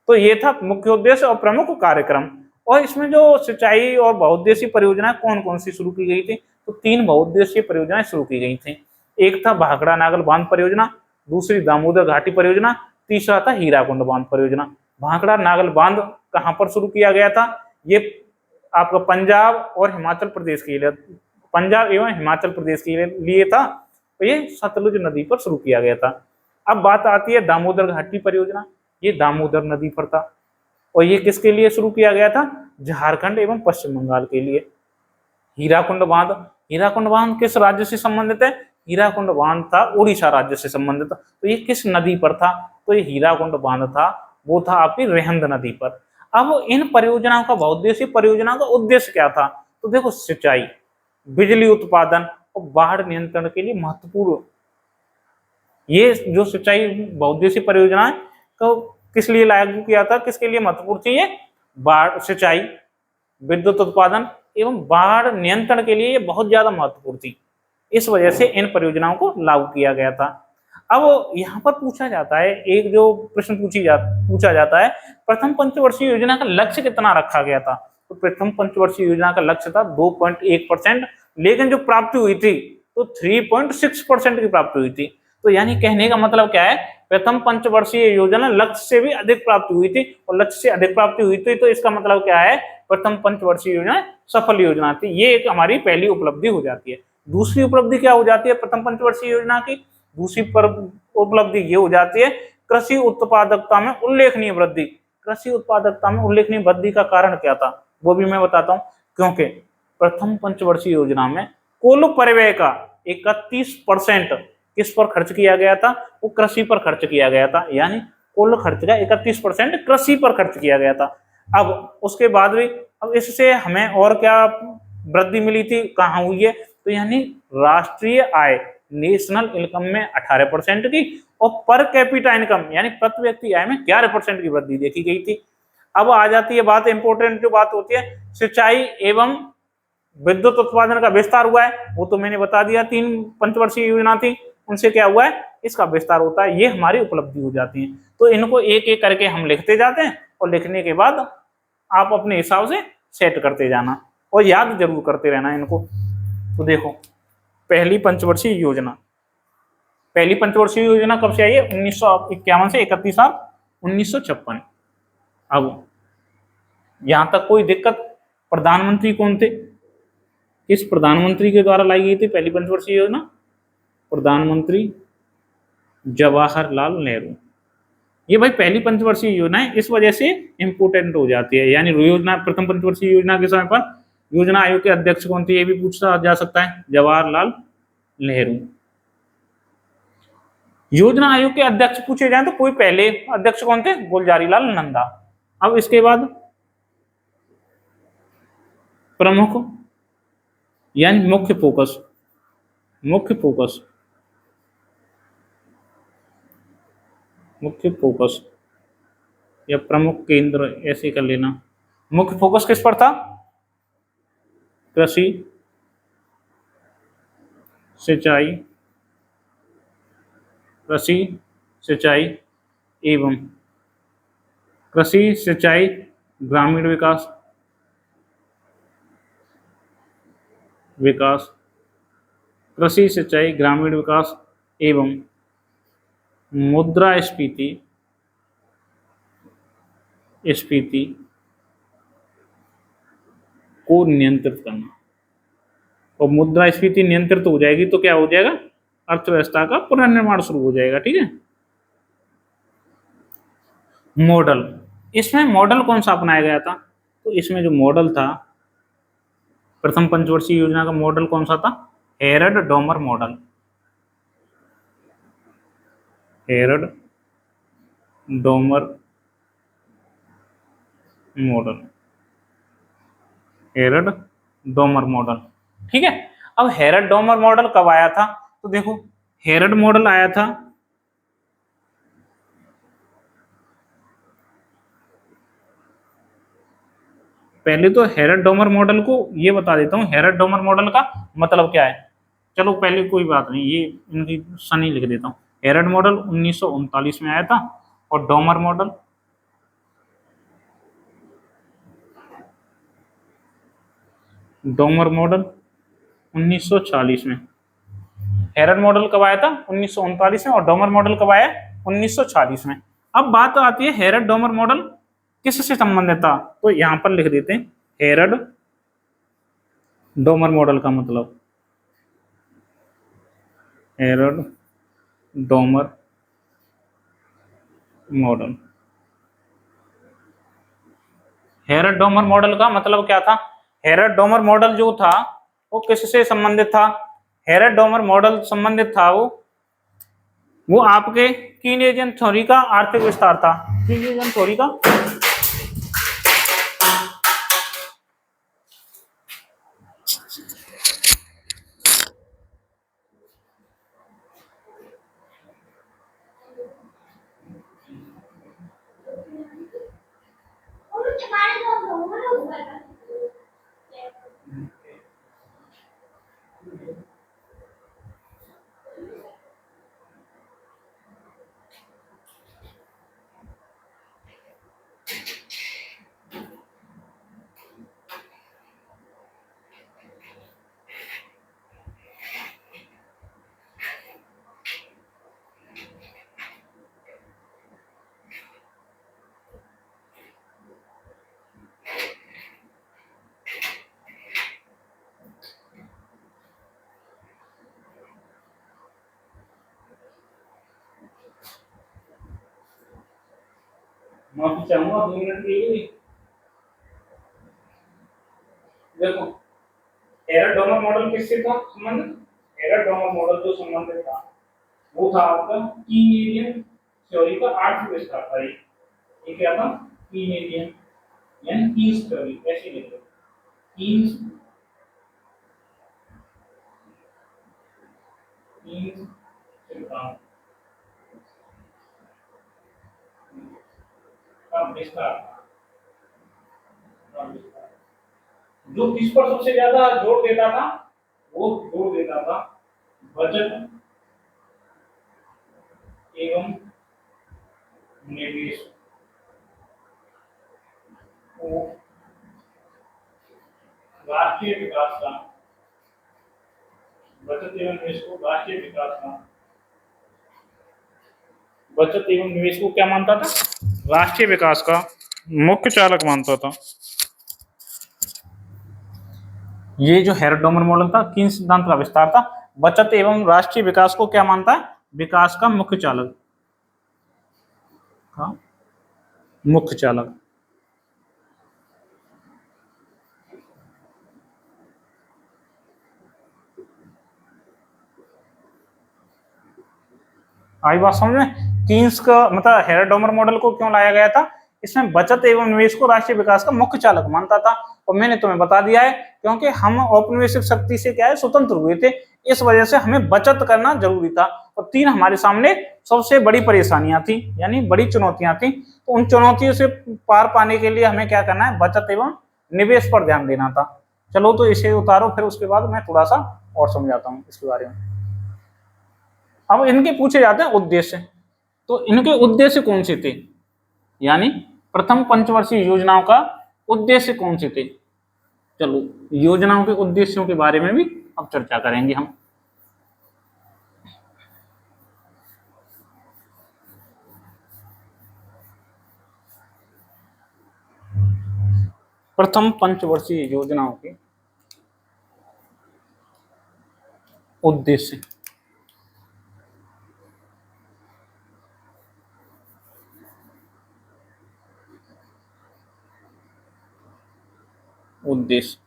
तो ये था मुख्य उद्देश्य और प्रमुख कार्यक्रम। और इसमें जो सिंचाई और बहुउद्देशीय परियोजनाएं कौन कौन सी शुरू की गई थी, तो 3 बहुउद्देशीय परियोजनाएं शुरू की गई थी। एक था भाखड़ा नागल बांध परियोजना, दूसरी दामोदर घाटी परियोजना, तीसरा था हीराकुंड बांध परियोजना। भाखड़ा नागल बांध कहाँ पर शुरू किया गया था, ये आपका पंजाब और हिमाचल प्रदेश के लिए, पंजाब एवं हिमाचल प्रदेश के लिए था। तो ये सतलुज नदी पर शुरू किया गया था। अब बात आती है दामोदर घाटी परियोजना, ये दामोदर नदी पर था। और ये किसके लिए शुरू किया गया था, झारखंड एवं पश्चिम बंगाल के लिए। हीराकुंड बांध, हीराकुंड बांध किस राज्य से संबंधित है, हीराकुंड बांध था उड़ीसा राज्य से संबंधित। तो ये किस नदी पर था, तो ये हीराकुंड बांध था, वो था आपकी रिहंद नदी पर। अब इन परियोजनाओं का, बहुउद्देशीय परियोजनाओं का उद्देश्य क्या था, तो देखो सिंचाई, बिजली उत्पादन और बाढ़ नियंत्रण के लिए महत्वपूर्ण। ये जो सिंचाई बहुउद्देशीय परियोजनाएं को किस लिए लागू किया था, किसके लिए महत्वपूर्ण थी, ये बाढ़, सिंचाई, विद्युत उत्पादन एवं बाढ़ नियंत्रण के लिए ये बहुत ज्यादा महत्वपूर्ण थी। इस वजह से इन परियोजनाओं को लागू किया गया था। अब यहाँ पर पूछा जाता है, एक जो प्रश्न पूछा जाता है, प्रथम पंचवर्षीय योजना का लक्ष्य कितना रखा गया था, तो प्रथम पंचवर्षीय योजना का लक्ष्य था 2.1%, लेकिन जो प्राप्ति हुई थी तो 3.6% की प्राप्ति हुई थी। तो यानी कहने का मतलब क्या है, प्रथम पंचवर्षीय योजना लक्ष्य से भी अधिक प्राप्ति हुई थी, और लक्ष्य से अधिक प्राप्ति हुई थी, तो इसका मतलब क्या है, प्रथम पंचवर्षीय योजना सफल योजना थी। ये एक हमारी पहली उपलब्धि हो जाती है। दूसरी उपलब्धि क्या हो जाती है प्रथम पंचवर्षीय योजना की, दूसरी उपलब्धि ये हो जाती है कृषि उत्पादकता में उल्लेखनीय वृद्धि। कृषि उत्पादकता में उल्लेखनीय वृद्धि का कारण क्या था, वो भी मैं बताता हूँ। क्योंकि प्रथम पंचवर्षीय योजना में कुल परिव्यय का 31% किस पर खर्च किया गया था, वो कृषि पर खर्च किया गया था। यानी कुल खर्च का 31% कृषि पर खर्च किया गया था। अब उसके बाद भी, अब इससे हमें और क्या वृद्धि मिली थी, कहाँ हुई है, तो यानी राष्ट्रीय आय, नेशनल इनकम में 18% की और पर कैपिटा इनकम यानी प्रति व्यक्ति आय में 11% की वृद्धि देखी गई थी। अब आ जाती है बात, इंपोर्टेंट जो बात होती है, सिंचाई एवं विद्युत उत्पादन का विस्तार हुआ है, वो तो मैंने बता दिया, 3 पंचवर्षीय योजना थी, उनसे क्या हुआ है, इसका विस्तार होता है, ये हमारी उपलब्धि हो जाती है। तो इनको एक एक करके हम लिखते जाते हैं और लिखने के बाद आप अपने हिसाब से सेट करते जाना और याद जरूर करते रहना इनको। तो देखो पहली पंचवर्षीय योजना, पहली पंचवर्षीय योजना कब से आई है, 1951 से 31/7/1956। अब यहां तक कोई दिक्कत, प्रधानमंत्री कौन थे, किस प्रधानमंत्री के द्वारा लाई गई थी पहली पंचवर्षीय योजना, प्रधानमंत्री जवाहरलाल नेहरू। ये भाई पहली पंचवर्षीय योजना है, इस वजह से इंपोर्टेंट हो जाती है। यानी योजना, प्रथम पंचवर्षीय योजना के समय पर योजना आयोग के अध्यक्ष कौन थे, ये भी पूछा जा सकता है, जवाहरलाल नेहरू। योजना आयोग के अध्यक्ष पूछे जाए तो कोई पहले अध्यक्ष कौन थे, गुलजारीलाल नंदा। अब इसके बाद प्रमुख यानी मुख्य फोकस, मुख्य फोकस, मुख्य फोकस या प्रमुख केंद्र ऐसे कर लेना। मुख्य फोकस किस पर था, कृषि, सिंचाई, कृषि सिंचाई एवं कृषि सिंचाई ग्रामीण विकास, विकास, कृषि सिंचाई ग्रामीण विकास एवं मुद्रास्फीति, स्फीति को नियंत्रित करना। और मुद्रास्फीति नियंत्रित हो जाएगी तो क्या हो जाएगा, अर्थव्यवस्था का पुनर्निर्माण शुरू हो जाएगा। ठीक है। मॉडल, इसमें मॉडल कौन सा अपनाया गया था, तो इसमें जो मॉडल था प्रथम पंचवर्षीय योजना का मॉडल कौन सा था, Harrod Domar model, Harrod Domar model, Harrod Domar model. ठीक है। अब हेरड डोमर मॉडल कब आया था, तो देखो हेरड मॉडल आया था पहले तो हेरड डोमर मॉडल को ये बता देता हूँ, हेरड डोमर मॉडल का मतलब क्या है। चलो पहले कोई बात नहीं, ये इनकी सनी लिख देता हूँ। हेरड मॉडल 1939 में आया था और डोमर मॉडल डोमर मॉडल 1940 में। हेरड मॉडल कब आया था, 1939 में, और डोमर मॉडल कब आया, 1940 में। अब बात आती है हेरड डोमर मॉडल किससे संबंधित था, तो यहां पर लिख देते हैं हेरड डोमर मॉडल का मतलब, हेरड Domar model. Harrod Domar model का मतलब क्या था, हेरड डोमर मॉडल जो था वो किससे संबंधित था, हेरड डोमर मॉडल संबंधित था वो आपके कीनेजियन थ्योरी का आर्थिक विस्तार था, कीनेजियन थ्योरी का। माफी चाहूंगा 2 मिनट के लिए। देखो हेरड डोमर मॉडल किससे था संबंधित, हेरड डोमर मॉडल जो संबंधित था वो था आपका कीनेजियन थ्योरी का आर्थिक विस्तार था। ये क्या था, कीनेजियन यानी कीन्स थ्योरी, ऐसे लिख लो कीन्स तीन सिद्धांत का विस्तार। जो किस पर सबसे ज्यादा जोर देता था, वो जोर देता था बचत एवं निवेश को राष्ट्रीय विकास का, बचत एवं निवेश को राष्ट्रीय विकास का, बचत एवं निवेश को क्या मानता था, राष्ट्रीय विकास का मुख्य चालक मानता था। ये जो हेरोडोमर मॉडल था, किन सिद्धांत का विस्तार था, बचत एवं राष्ट्रीय विकास को क्या मानता है, विकास का मुख्य चालक, मुख्य चालक। आई बात समझ में? कीन्स का मतलब हेरोडोमर मॉडल को क्यों लाया गया था, इसमें बचत एवं निवेश को राष्ट्रीय विकास का मुख्य चालक मानता था। और मैंने तुम्हें बता दिया है, क्योंकि हम औपनिवेशिक शक्ति से क्या है, स्वतंत्र हुए थे, इस वजह से हमें बचत करना जरूरी था। और तीन हमारे सामने सबसे बड़ी परेशानियां थी, यानी बड़ी चुनौतियां थी। तो उन चुनौतियों से पार पाने के लिए हमें क्या करना है, बचत एवं निवेश पर ध्यान देना था। चलो तो इसे उतारो, फिर उसके बाद मैं थोड़ा सा और समझाता हूँ इसके बारे में। अब इनके पूछे जाते हैं उद्देश्य, तो इनके उद्देश्य कौन से थे, यानी प्रथम पंचवर्षीय योजनाओं का उद्देश्य कौन से थे। चलो योजनाओं के उद्देश्यों के बारे में भी अब चर्चा करेंगे हम। प्रथम पंचवर्षीय योजनाओं के उद्देश्य। उद्देश्य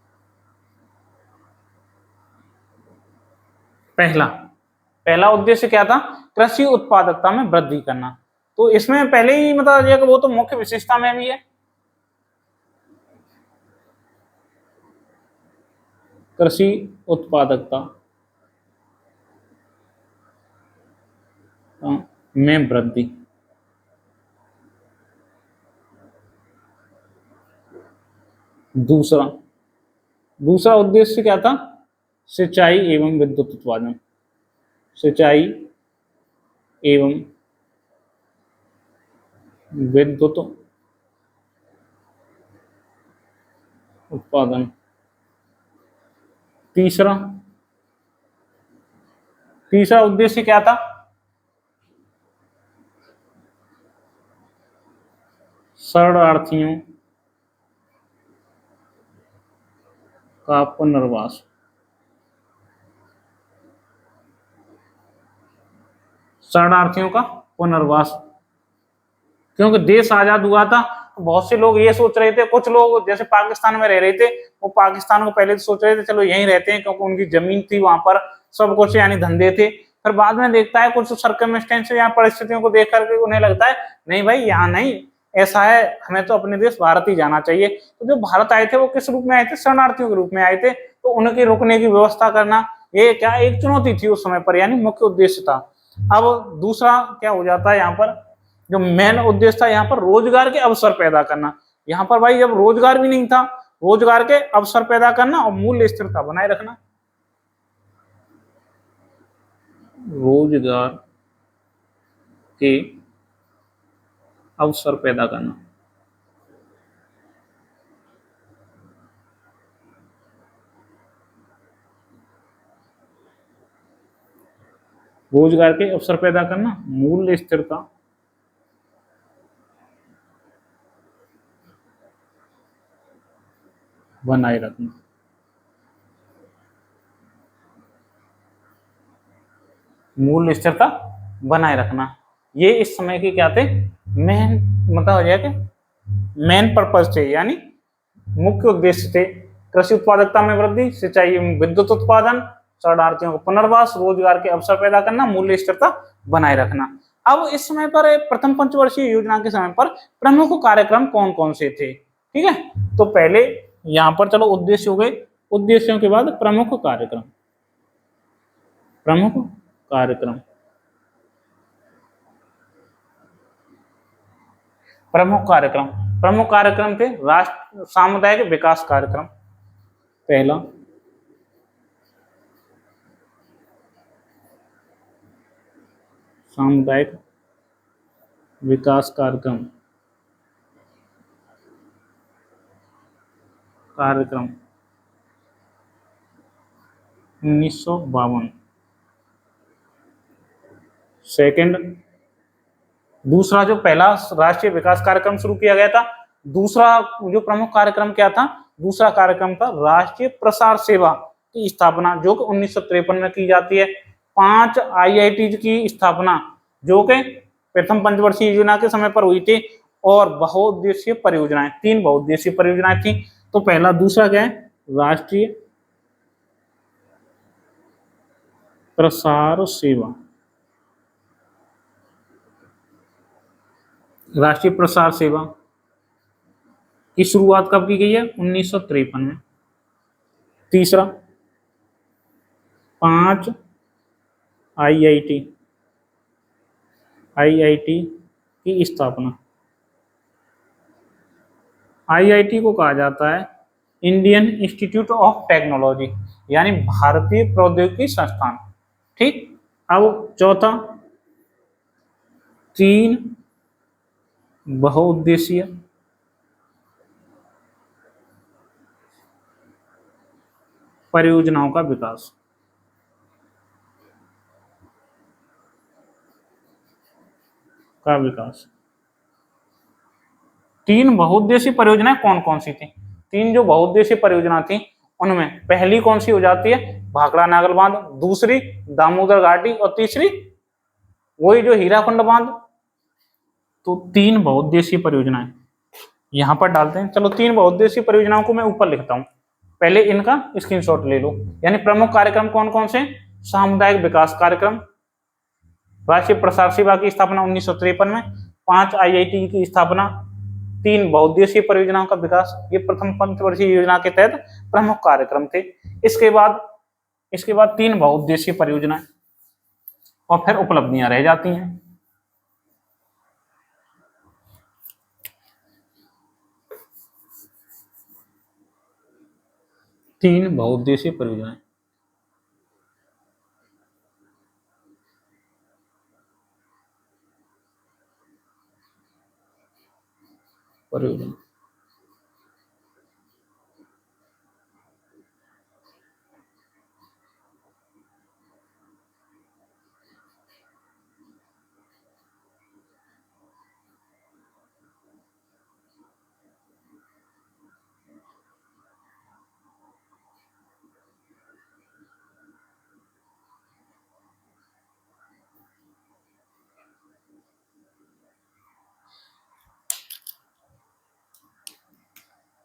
पहला उद्देश्य क्या था, कृषि उत्पादकता में वृद्धि करना। तो इसमें पहले ही मतलब ये कि वो तो मुख्य विशेषता में भी है, कृषि उत्पादकता में वृद्धि। दूसरा उद्देश्य क्या था, सिंचाई एवं विद्युत उत्पादन, सिंचाई एवं विद्युत उत्पादन। तीसरा उद्देश्य क्या था, शरणार्थियों का पुनर्वास, शरणार्थियों का पुनर्वास। क्योंकि देश आजाद हुआ था, बहुत से लोग ये सोच रहे थे, कुछ लोग जैसे पाकिस्तान में रह रहे थे, वो पाकिस्तान को पहले तो सोच रहे थे चलो यहीं रहते हैं, क्योंकि उनकी जमीन थी, वहां पर सब कुछ यानी धंधे थे। फिर बाद में देखता है कुछ सर्कमस्टेंस या परिस्थितियों को देख करके उन्हें लगता है नहीं भाई यहाँ नहीं, ऐसा है, हमें तो अपने देश भारत ही जाना चाहिए। तो जो भारत आए थे वो किस रूप में आए थे, शरणार्थियों के रूप में आए थे। तो उनके रुकने की व्यवस्था करना ये क्या एक चुनौती थी उस समय पर, यानी मुख्य उद्देश्य था। अब दूसरा क्या हो जाता है, यहाँ पर जो मेन उद्देश्य था यहाँ पर रोजगार के अवसर पैदा करना। यहाँ पर भाई जब रोजगार भी नहीं था, रोजगार के अवसर पैदा करना और मूल्य स्थिरता बनाए रखना, रोजगार के अवसर पैदा करना। रोजगार के अवसर पैदा करना, मूल्य स्थिरता बनाए रखना। मूल्य स्थिरता बनाए रखना, ये इस समय के क्या थे, मेन मतलब हो जाएगा मेन पर्पज थे, यानी मुख्य उद्देश्य थे। कृषि उत्पादकता में वृद्धि, सिंचाई एवं विद्युत उत्पादन, शरणार्थियों को पुनर्वास, रोजगार के अवसर पैदा करना, मूल्य स्थिरता बनाए रखना। अब इस समय पर प्रथम पंचवर्षीय योजना के समय पर प्रमुख कार्यक्रम कौन कौन से थे, ठीक है। तो पहले यहाँ पर चलो उद्देश्य हो गए, उद्देश्यों के बाद प्रमुख कार्यक्रम, प्रमुख कार्यक्रम। प्रमुख कार्यक्रम थे राष्ट्र सामुदायिक विकास कार्यक्रम। पहला सामुदायिक विकास कार्यक्रम 1952। सेकंड, दूसरा जो पहला राष्ट्रीय विकास कार्यक्रम शुरू किया गया था, दूसरा जो प्रमुख कार्यक्रम क्या था, दूसरा कार्यक्रम था राष्ट्रीय प्रसार सेवा की स्थापना, जो कि 1953 में की जाती है। 5 IIT की स्थापना, जो कि प्रथम पंचवर्षीय योजना के समय पर हुई थी, और बहुउद्देशीय परियोजनाएं, 3 बहुउद्देशीय परियोजनाएं थी। तो पहला, दूसरा क्या है, राष्ट्रीय प्रसार सेवा। राष्ट्रीय प्रसार सेवा की शुरुआत कब की गई है, 1953 में। तीसरा, 5 IIT की स्थापना। IIT को कहा जाता है इंडियन इंस्टीट्यूट ऑफ टेक्नोलॉजी, यानी भारतीय प्रौद्योगिकी संस्थान। ठीक। अब चौथा, 3 बहुउद्देशीय परियोजनाओं का विकास। तीन बहुउद्देशीय परियोजनाएं कौन कौन सी थी? 3 जो बहुउद्देशीय परियोजना थी, उनमें पहली कौन सी हो जाती है, भाखड़ा नागल बांध, दूसरी दामोदर घाटी, और तीसरी वही जो हीराकुंड बांध। तो 3 बहुउद्देशीय परियोजनाएं यहां पर डालते हैं। चलो, 3 बहुउद्देशीय परियोजनाओं को मैं ऊपर लिखता हूं, पहले इनका स्क्रीनशॉट ले लो। यानी प्रमुख कार्यक्रम कौन कौन से, सामुदायिक विकास कार्यक्रम, राष्ट्रीय प्रसार सेवा की स्थापना 1953 में, 5 IIT की स्थापना, 3 बहुउद्देशीय परियोजनाओं का विकास। ये प्रथम पंचवर्षीय योजना के तहत प्रमुख कार्यक्रम थे। इसके बाद 3 बहुउद्देशीय परियोजनाएं, और फिर उपलब्धियां रह जाती हैं। तीन बहुउद्देशीय परियोजनाएं।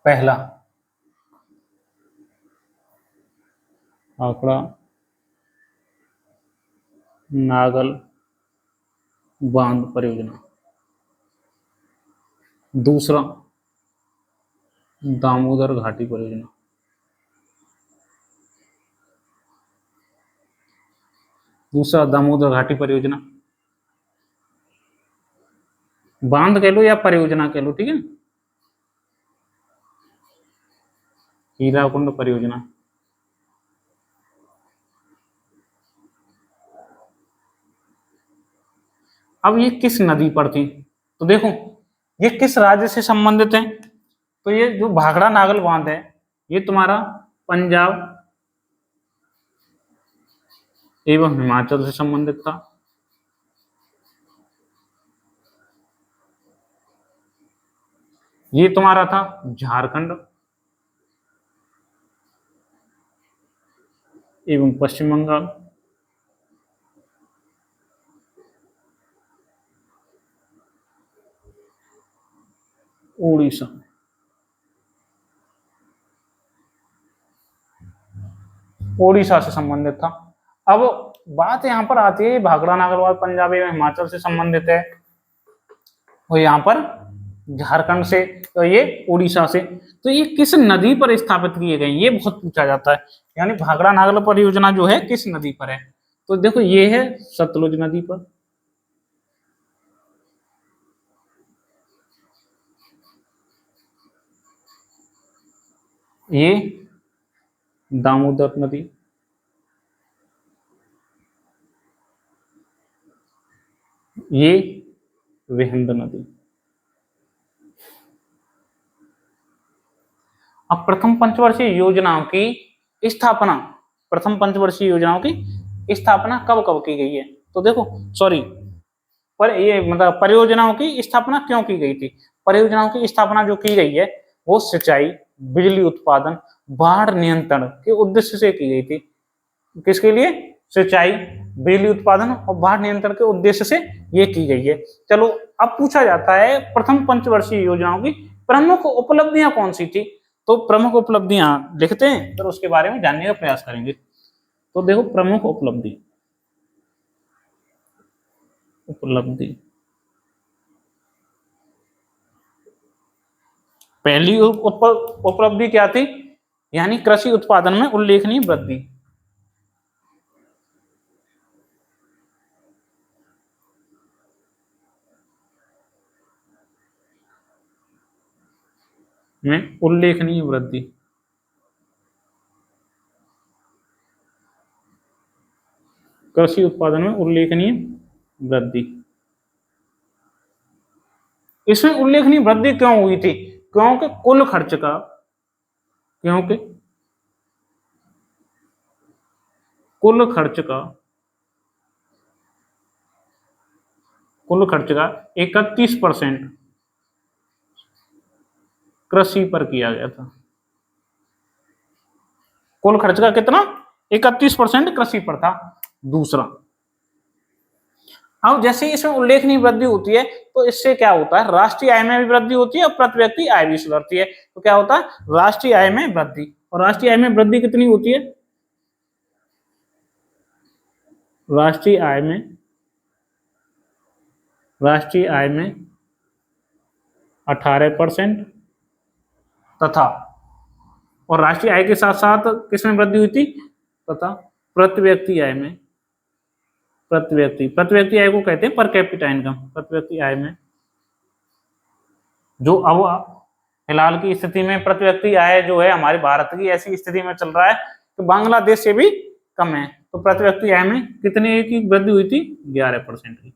पहला, भाखड़ा नागल बांध परियोजना। दूसरा, दामोदर घाटी परियोजना। बांध कह लो या परियोजना कह लो, ठीक है। हीराकुंड परियोजना। अब ये किस नदी पर थी, तो देखो ये किस राज्य से संबंधित है, तो ये जो भाखड़ा नागल बांध है, ये तुम्हारा पंजाब एवं हिमाचल से संबंधित था। ये तुम्हारा था झारखंड एवं पश्चिम बंगाल। ओडिशा से संबंधित था। अब बात यहाँ पर आती है, भाखड़ा नागल बांध पंजाब एवं हिमाचल से संबंधित है, और यहाँ पर झारखंड से, तो ये उड़ीसा से। तो ये किस नदी पर स्थापित किए गए, ये बहुत पूछा जाता है। यानी भाखड़ा नागल परियोजना जो है किस नदी पर है, तो देखो ये है सतलुज नदी पर, ये दामोदर नदी, ये विहिंद नदी। अब प्रथम पंचवर्षीय योजनाओं की स्थापना, प्रथम पंचवर्षीय योजनाओं की स्थापना कब कब की गई है? तो देखो सॉरी, पर ये मतलब परियोजनाओं की स्थापना क्यों की गई थी? परियोजनाओं की स्थापना जो की गई है वो सिंचाई, बिजली उत्पादन, बाढ़ नियंत्रण के उद्देश्य से की गई थी। किसके लिए? सिंचाई, बिजली उत्पादन और बाढ़ नियंत्रण के उद्देश्य से ये की गई है। चलो अब पूछा जाता है प्रथम पंचवर्षीय योजनाओं की प्रमुख उपलब्धियां कौन सी थी? तो प्रमुख उपलब्धियां लिखते हैं, फिर उसके बारे में जानने का प्रयास करेंगे। तो देखो प्रमुख उपलब्धि, उपलब्धि पहली उपलब्धि क्या थी? यानी कृषि उत्पादन में उल्लेखनीय वृद्धि। में उल्लेखनीय वृद्धि, कृषि उत्पादन में उल्लेखनीय वृद्धि। इसमें उल्लेखनीय वृद्धि क्यों हुई थी? क्योंकि कुल खर्च का, क्योंकि कुल खर्च का, कुल खर्च का 31% कृषि पर किया गया था। कुल खर्च का कितना? 31% कृषि पर था। दूसरा, अब जैसे इसमें उल्लेखनीय वृद्धि होती है तो इससे क्या होता है? राष्ट्रीय आय में भी वृद्धि होती है और प्रति व्यक्ति आय भी सुधरती है। तो क्या होता है? राष्ट्रीय आय में वृद्धि। और राष्ट्रीय आय में वृद्धि कितनी होती है? राष्ट्रीय आय में, राष्ट्रीय आय में 18% तथा, और राष्ट्रीय आय के साथ साथ किसमें वृद्धि हुई थी? तथा प्रति व्यक्ति आय में, प्रति व्यक्ति आय को कहते हैं पर कैपिटा इनकम। प्रति व्यक्ति आय में, जो अब फिलहाल की स्थिति में प्रति व्यक्ति आय जो है हमारे भारत की ऐसी स्थिति में चल रहा है कि बांग्लादेश से भी कम है। तो प्रति व्यक्ति आय में कितने की वृद्धि हुई थी? 11% की।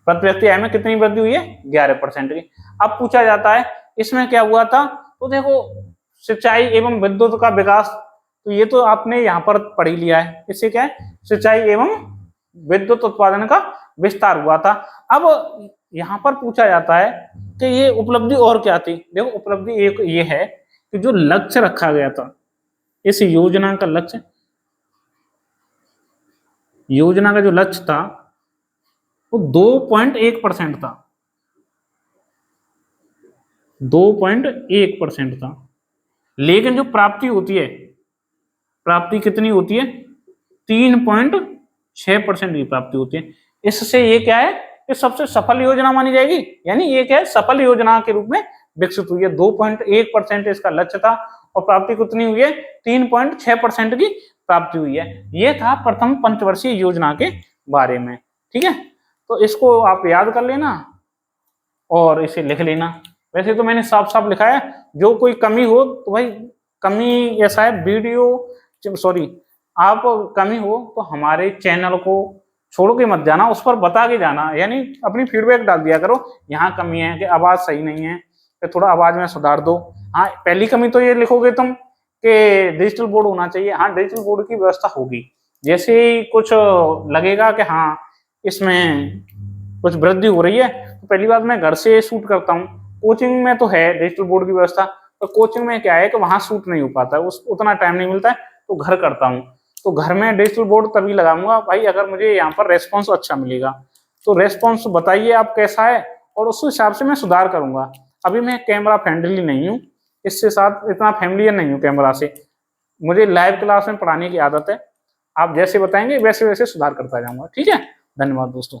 प्रति व्यक्ति आय में कितनी वृद्धि हुई है? 11% की। अब पूछा जाता है इसमें क्या हुआ था? तो देखो सिंचाई एवं विद्युत का विकास, तो ये तो आपने यहाँ पर पढ़ लिया है। इससे क्या है? सिंचाई एवं विद्युत उत्पादन का विस्तार हुआ था। अब यहाँ पर पूछा जाता है कि ये उपलब्धि और क्या थी? देखो उपलब्धि एक ये है कि जो लक्ष्य रखा गया था, इस योजना का लक्ष्य, योजना का जो लक्ष्य था वो 2.1% था। 2.1% था। लेकिन जो प्राप्ति होती है, प्राप्ति कितनी होती है? 3.6% की प्राप्ति होती है। इससे ये क्या है? ये सबसे सफल योजना मानी जाएगी। यानी ये क्या है? सफल योजना के रूप में विकसित हुई है। 2.1% इसका लक्ष्य था और प्राप्ति कितनी हुई है? 3.6% की प्राप्ति हुई है। ये था प्रथम पंचवर्षीय योजना के बारे में। ठीक है, तो इसको आप याद कर लेना और इसे लिख लेना। वैसे तो मैंने साफ साफ लिखा है, जो कोई कमी हो तो भाई, कमी ऐसा है वीडियो सॉरी आप कमी हो तो हमारे चैनल को छोड़ के मत जाना, उस पर बता के जाना। यानी अपनी फीडबैक डाल दिया करो, यहाँ कमी है कि आवाज सही नहीं है, कि थोड़ा आवाज में सुधार दो। हाँ, पहली कमी तो ये लिखोगे तुम कि डिजिटल बोर्ड होना चाहिए। हाँ, डिजिटल बोर्ड की व्यवस्था होगी। जैसे ही कुछ लगेगा कि हाँ इसमें कुछ वृद्धि हो रही है, तो पहली बात मैं घर से शूट करता हूँ। कोचिंग में तो है डिजिटल बोर्ड की व्यवस्था, तो कोचिंग में क्या है कि वहां शूट नहीं हो पाता है, उस उतना टाइम नहीं मिलता है, तो घर करता हूँ। तो घर में डिजिटल बोर्ड तभी लगाऊंगा भाई अगर मुझे यहाँ पर रेस्पॉन्स अच्छा मिलेगा। तो रेस्पॉन्स बताइए आप कैसा है और उस हिसाब से मैं सुधार करूंगा। अभी मैं कैमरा फ्रेंडली नहीं हूँ, इससे साथ इतना फैमिलियर नहीं हूँ कैमरा से। मुझे लाइव क्लास में पढ़ाने की आदत है। आप जैसे बताएंगे वैसे वैसे सुधार करता जाऊंगा। ठीक है, धन्यवाद दोस्तों।